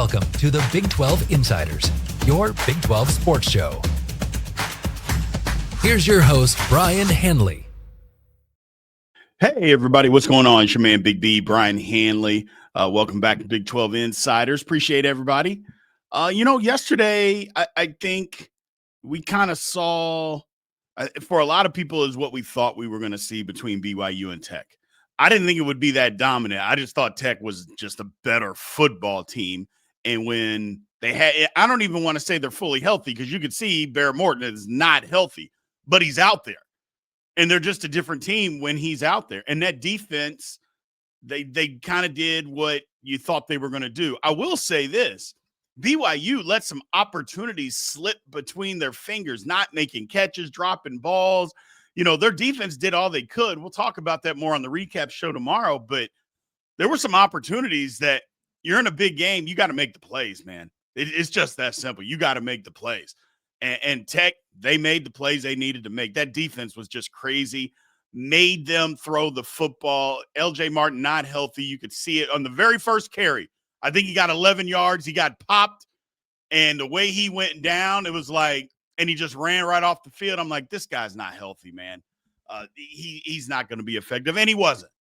Welcome to the Big 12 Insiders, your Big 12 sports show. Here's your host, Brien Hanley. Hey, everybody. What's going on? It's your man, Big B, Brien Hanley. Welcome back to Big 12 Insiders. Appreciate everybody. Yesterday, I think we kind of saw, for a lot of people, is what we thought we were going to see between BYU and Tech. I didn't think it would be that dominant. I just thought Tech was just a better football team. And when they had, I don't even want to say they're fully healthy because you could see Bear Morton is not healthy, but he's out there. And they're just a different team when he's out there. And that defense, they kind of did what you thought they were going to do. I will say this. BYU let some opportunities slip between their fingers, not making catches, dropping balls. You know, their defense did all they could. We'll talk about that more on the recap show tomorrow. But there were some opportunities that you're in a big game. You got to make the plays, man. It's just that simple. You got to make the plays. And Tech, they made the plays they needed to make. That defense was just crazy, made them throw the football. L.J. Martin not healthy. You could see it on the very first carry. I think he got 11 yards. He got popped, and the way he went down, it was like, and he just ran right off the field. I'm like, this guy's not healthy, man. He's not going to be effective, and he wasn't.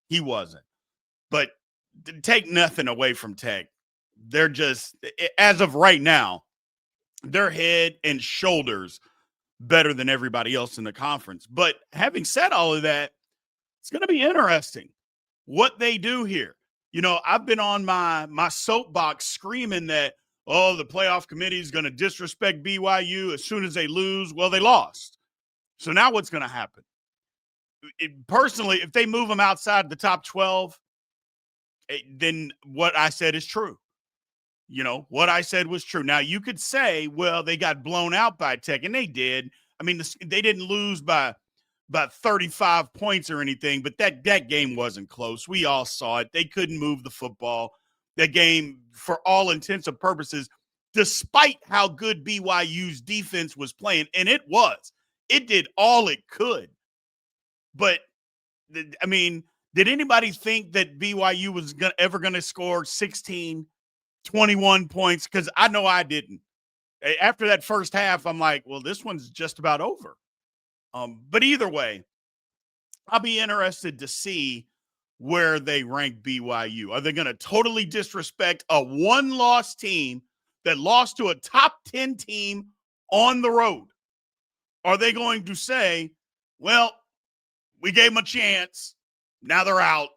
He wasn't. But take nothing away from Tech. They're just, as of right now, they're head and shoulders better than everybody else in the conference. But having said all of that, it's going to be interesting what they do here. You know, I've been on my soapbox screaming that, the playoff committee is going to disrespect BYU as soon as they lose. Well, they lost. So now what's going to happen? Personally, if they move them outside the top 12, then what I said is true. You know, what I said was true. Now, you could say, well, they got blown out by Tech, and they did. I mean, they didn't lose by 35 points or anything, but that game wasn't close. We all saw it. They couldn't move the football. That game, for all intents and purposes, despite how good BYU's defense was playing, and it did all it could. But, I mean, did anybody think that BYU was ever going to score 16 21 points? Because I know I didn't. After that first half, I'm like, well, this one's just about over. But either way, I'll be interested to see where they rank BYU. Are they going to totally disrespect a one-loss team that lost to a top 10 team on the road? Are they going to say, well, we gave them a chance, now they're out?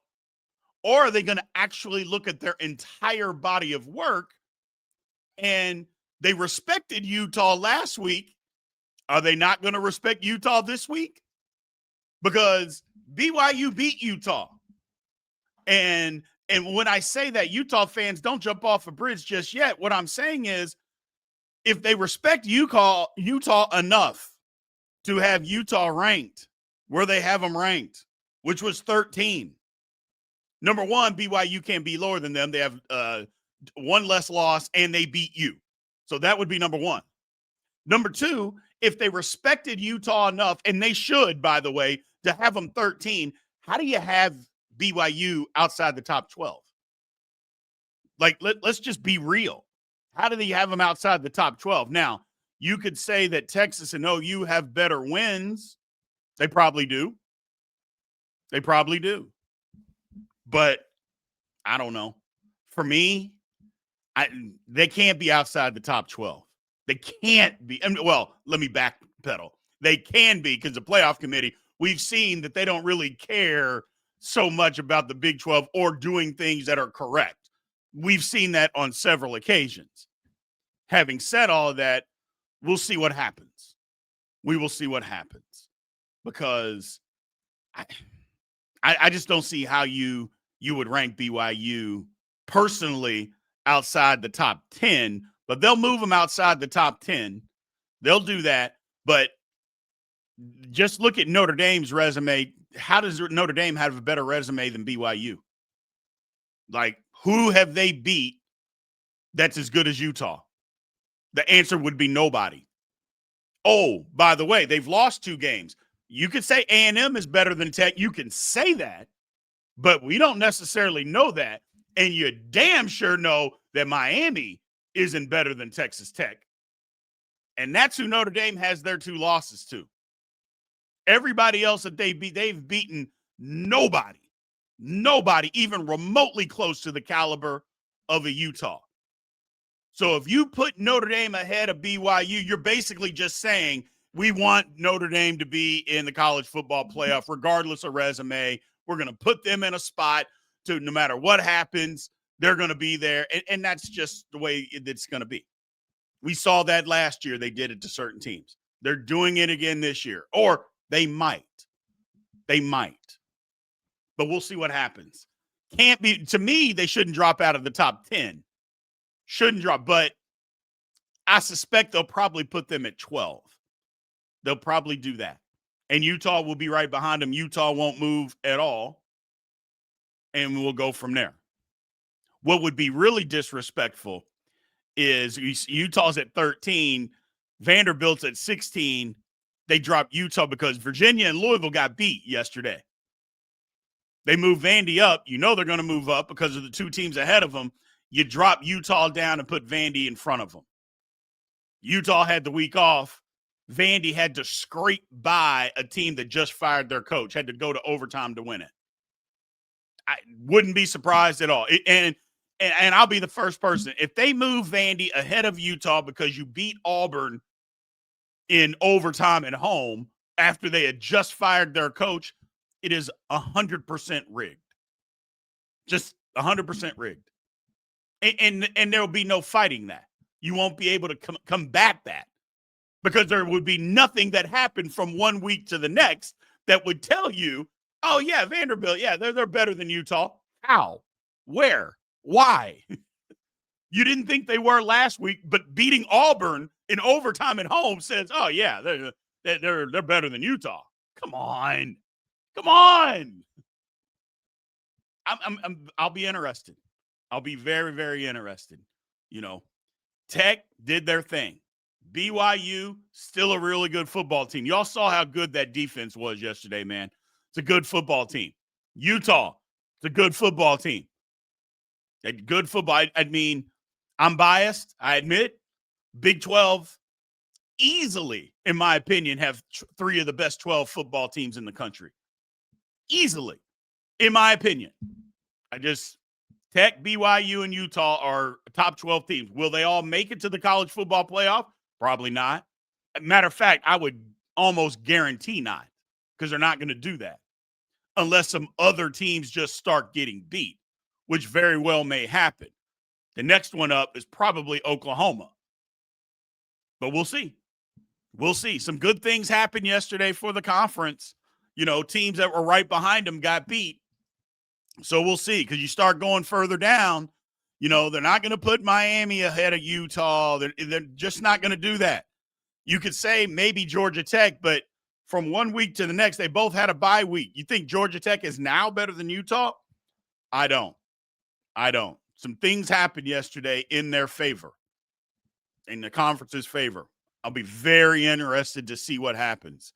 Or are they going to actually look at their entire body of work and they respected Utah last week? Are they not going to respect Utah this week? Because BYU beat Utah. And when I say that, Utah fans, don't jump off a bridge just yet. What I'm saying is, if they respect Utah enough to have Utah ranked where they have them ranked, which was 13. Number one, BYU can't be lower than them. They have one less loss, and they beat you. So that would be number one. Number two, if they respected Utah enough, and they should, by the way, to have them 13, how do you have BYU outside the top 12? Like, let's just be real. How do they have them outside the top 12? Now, you could say that Texas and OU have better wins. They probably do. They probably do. But I don't know. For me, they can't be outside the top 12. They can't be. Well, let me backpedal. They can be, because the playoff committee, we've seen that they don't really care so much about the Big 12 or doing things that are correct. We've seen that on several occasions. Having said all of that, we'll see what happens. We will see what happens, because I just don't see how you would rank BYU personally outside the top 10, but they'll move them outside the top 10. They'll do that. But just look at Notre Dame's resume. How does Notre Dame have a better resume than BYU? Like, who have they beat that's as good as Utah? The answer would be nobody. Oh, by the way, they've lost 2 games. You could say A&M is better than Tech. You can say that, but we don't necessarily know that. And you damn sure know that Miami isn't better than Texas Tech. And that's who Notre Dame has their 2 losses to. Everybody else that they've beaten nobody even remotely close to the caliber of a Utah. So if you put Notre Dame ahead of BYU, you're basically just saying we want Notre Dame to be in the college football playoff regardless of resume. We're going to put them in a spot to no matter what happens, they're going to be there. And that's just the way it's going to be. We saw that last year. They did it to certain teams. They're doing it again this year. Or they might. They might. But we'll see what happens. Can't be, to me, they shouldn't drop out of the top 10. Shouldn't drop, but I suspect they'll probably put them at 12. They'll probably do that. And Utah will be right behind them. Utah won't move at all. And we'll go from there. What would be really disrespectful is Utah's at 13, Vanderbilt's at 16. They dropped Utah because Virginia and Louisville got beat yesterday. They moved Vandy up. You know they're going to move up because of the 2 teams ahead of them. You drop Utah down and put Vandy in front of them. Utah had the week off. Vandy had to scrape by a team that just fired their coach, had to go to overtime to win it. I wouldn't be surprised at all. And I'll be the first person. If they move Vandy ahead of Utah because you beat Auburn in overtime at home after they had just fired their coach, it is 100% rigged. Just 100% rigged. And there will be no fighting that. You won't be able to combat that because there would be nothing that happened from one week to the next that would tell you, oh, yeah, Vanderbilt, yeah, they're better than Utah. How? Where? Why? You didn't think they were last week, but beating Auburn in overtime at home says, oh, yeah, they're better than Utah. Come on. Come on. I'll be interested. I'll be very, very interested. You know, Tech did their thing. BYU, still a really good football team. Y'all saw how good that defense was yesterday, man. It's a good football team. Utah, it's a good football team. A good football. I mean, I'm biased. I admit. Big 12 easily, in my opinion, have 3 of the best 12 football teams in the country. Easily, in my opinion. Tech, BYU, and Utah are top 12 teams. Will they all make it to the college football playoff? Probably not. Matter of fact, I would almost guarantee not because they're not going to do that unless some other teams just start getting beat, which very well may happen. The next one up is probably Oklahoma. But we'll see. We'll see. Some good things happened yesterday for the conference. You know, teams that were right behind them got beat. So we'll see, because you start going further down, you know, they're not going to put Miami ahead of Utah. They're just not going to do that. You could say maybe Georgia Tech, but from one week to the next, they both had a bye week. You think Georgia Tech is now better than Utah? I don't. Some things happened yesterday in their favor, in the conference's favor. I'll be very interested to see what happens.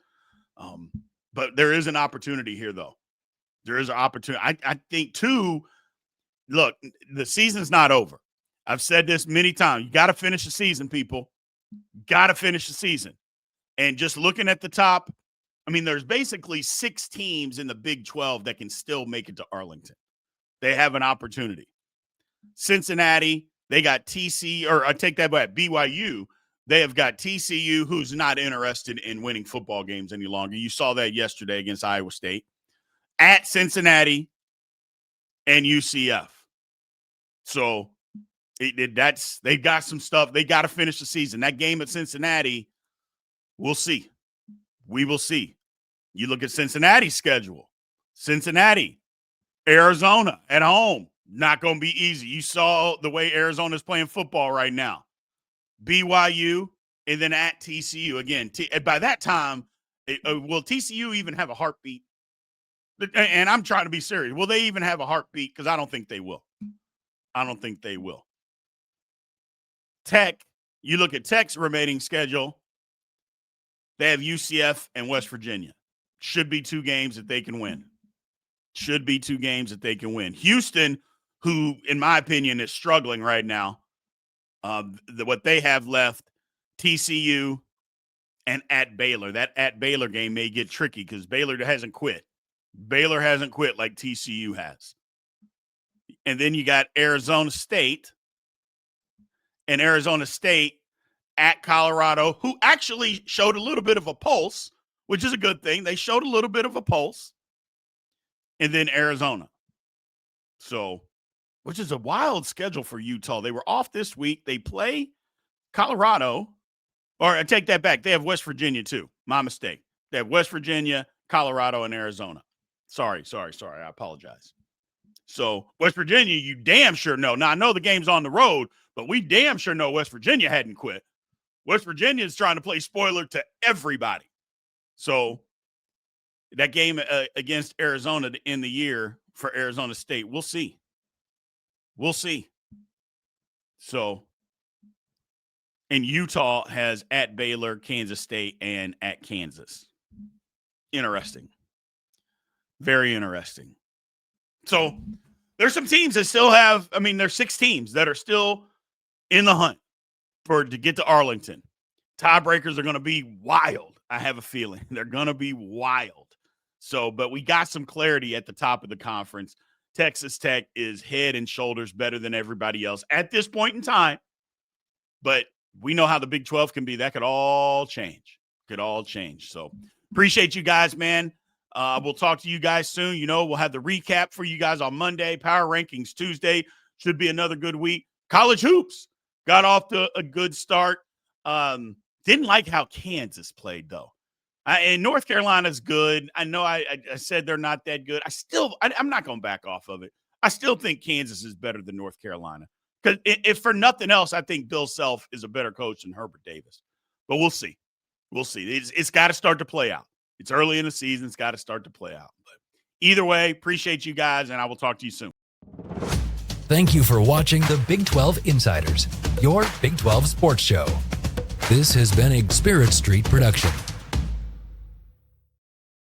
But there is an opportunity here, though. There is an opportunity. I think, too, look, the season's not over. I've said this many times. You got to finish the season, people. Got to finish the season. And just looking at the top, I mean, there's basically 6 teams in the Big 12 that can still make it to Arlington. They have an opportunity. Cincinnati, they got TCU, or I take that back, BYU. They have got TCU, who's not interested in winning football games any longer. You saw that yesterday against Iowa State. At Cincinnati and UCF. So they've got some stuff. They got to finish the season. That game at Cincinnati, we'll see. We will see. You look at Cincinnati's schedule. Cincinnati, Arizona at home. Not going to be easy. You saw the way Arizona's playing football right now. BYU, and then at TCU. Again, by that time, will TCU even have a heartbeat? And I'm trying to be serious. Will they even have a heartbeat? Because I don't think they will. Tech, you look at Tech's remaining schedule, they have UCF and West Virginia. Should be 2 games that they can win. Houston, who, in my opinion, is struggling right now. What they have left, TCU and at Baylor. That at Baylor game may get tricky because Baylor hasn't quit. Baylor hasn't quit like TCU has. And then you got Arizona State. And Arizona State at Colorado, who actually showed a little bit of a pulse, which is a good thing. They showed a little bit of a pulse. And then Arizona. So, which is a wild schedule for Utah. They were off this week. They play Colorado. Or I take that back. They have West Virginia too. My mistake. They have West Virginia, Colorado, and Arizona. Sorry. I apologize. So West Virginia, you damn sure know. Now, I know the game's on the road, but we damn sure know West Virginia hadn't quit. West Virginia is trying to play spoiler to everybody. So that game against Arizona to end the year for Arizona State, we'll see. We'll see. So, and Utah has at Baylor, Kansas State, and at Kansas. Interesting. Very interesting. So there's some teams that still have, there's 6 teams that are still in the hunt to get to Arlington. Tiebreakers are going to be wild. I have a feeling they're going to be wild. So, but we got some clarity at the top of the conference. Texas Tech is head and shoulders better than everybody else at this point in time. But we know how the Big 12 can be. That could all change. So appreciate you guys, man. We'll talk to you guys soon. We'll have the recap for you guys on Monday. Power Rankings Tuesday. Should be another good week. College hoops got off to a good start. Didn't like how Kansas played, though. And North Carolina's good. I know I said they're not that good. I'm not going to back off of it. I still think Kansas is better than North Carolina. Because if for nothing else, I think Bill Self is a better coach than Herbert Davis. But we'll see. It's got to start to play out. It's early in the season. It's got to start to play out. But either way, appreciate you guys, and I will talk to you soon. Thank you for watching the Big 12 Insiders, your Big 12 sports show. This has been a Spirit Street production.